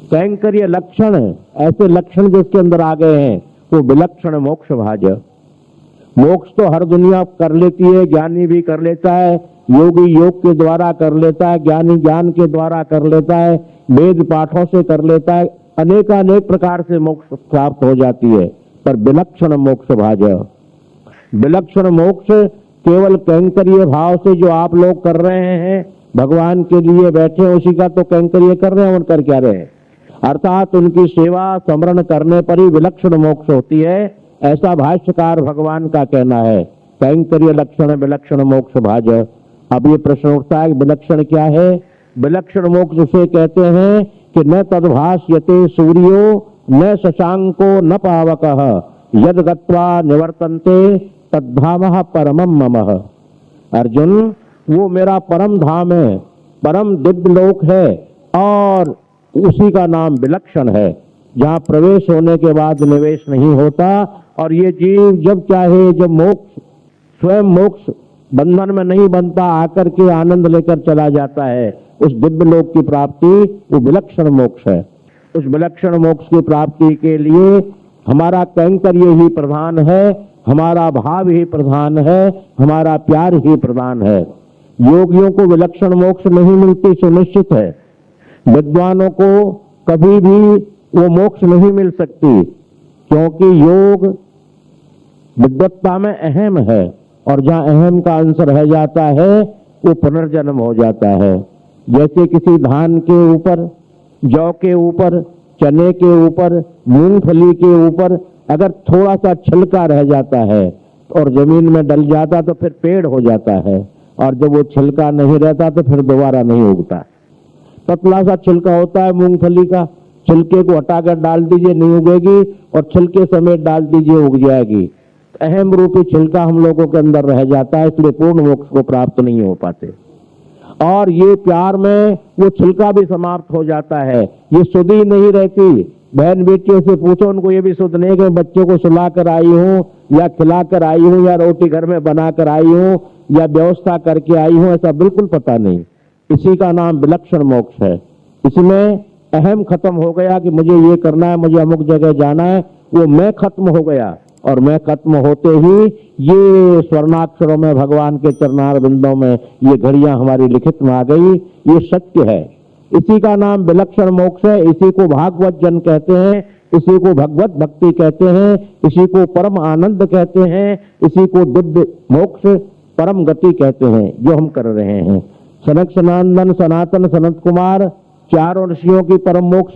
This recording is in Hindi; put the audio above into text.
कैंकर्य लक्षण, ऐसे लक्षण जिसके अंदर आ गए हैं वो विलक्षण मोक्ष भाज। मोक्ष तो हर दुनिया कर लेती है, ज्ञानी भी कर लेता है, योगी योग के द्वारा कर लेता है, ज्ञानी ज्ञान के द्वारा कर लेता है, वेद पाठों से कर लेता है, अनेकानेक प्रकार से मोक्ष प्राप्त हो जाती है। पर विलक्षण मोक्ष भाज, विलक्षण मोक्ष केवल कैंकर्य भाव से जो आप लोग कर रहे हैं, भगवान के लिए बैठे उसी का तो कैंकर्य कर रहे हैं, और कर क्या रहे हैं, अर्थात उनकी सेवा स्मरण करने पर ही विलक्षण मोक्ष होती है, ऐसा भाष्यकार भगवान का कहना है। कैंकर्य लक्षण विलक्षण मोक्ष भाज। अब ये प्रश्न उठता है विलक्षण क्या है? विलक्षण मोक्ष उसे कहते हैं कि न तद्भास्यते सूर्यो न शशांको न पावकः यद गत्वा निवर्तन्ते तद्धामः परमं ममः। अर्जुन, वो मेरा परम धाम है, परम दिव्य लोक है, और उसी का नाम विलक्षण है, जहाँ प्रवेश होने के बाद निवेश नहीं होता। और ये जीव जब चाहे, जब मोक्ष स्वयं मोक्ष बंधन में नहीं बनता, आकर के आनंद लेकर चला जाता है, उस दिव्य लोक की प्राप्ति वो विलक्षण मोक्ष है। उस विलक्षण मोक्ष की प्राप्ति के लिए हमारा कैंकर्य ही प्रधान है, हमारा भाव ही प्रधान है, हमारा प्यार ही प्रधान है। योगियों को विलक्षण मोक्ष नहीं मिलती सुनिश्चित है, विद्वानों को कभी भी वो मोक्ष नहीं मिल सकती, क्योंकि योग विद्वत्ता में अहम है, और जहाँ अहम का अंश रह जाता है वो पुनर्जन्म हो जाता है। जैसे किसी धान के ऊपर, जौ के ऊपर, चने के ऊपर, मूंगफली के ऊपर अगर थोड़ा सा छिलका रह जाता है और जमीन में डल जाता तो फिर पेड़ हो जाता है, और जब वो छिलका नहीं रहता तो फिर दोबारा नहीं उगता। पतला सा छिलका होता है मूंगफली का, छिलके को हटाकर डाल दीजिए नहीं उगेगी, और छिलके समेत डाल दीजिए उग जाएगी। अहम रूपी छिलका हम लोगों के अंदर रह जाता है, इसलिए पूर्ण मोक्ष को प्राप्त नहीं हो पाते। और ये प्यार में वो छिलका भी समाप्त हो जाता है, ये सुधी नहीं रहती। बहन बेटियों से पूछो, उनको ये भी सुध नहीं कि बच्चों को सुला कर आई हूँ, या खिला कर आई हूँ, या रोटी घर में बना कर आई हूँ, या व्यवस्था करके आई हूँ, ऐसा बिल्कुल पता नहीं। इसी का नाम विलक्षण मोक्ष है। इसमें अहम खत्म हो गया कि मुझे ये करना है, मुझे अमुक जगह जाना है, वो मैं खत्म हो गया, और मैं खत्म होते ही ये स्वर्णाक्षरों में भगवान के चरणार बिंदों में ये घड़ियां हमारी लिखित में आ गई। ये सत्य है, इसी का नाम विलक्षण मोक्ष है। इसी को भागवत जन कहते हैं, इसी को भगवत भक्ति कहते हैं, इसी को परम आनंद कहते हैं, इसी को दिव्य मोक्ष परम गति कहते हैं, जो हम कर रहे हैं। सनक सनंदन सनातन सनत कुमार चारों ऋषियों की परम मोक्ष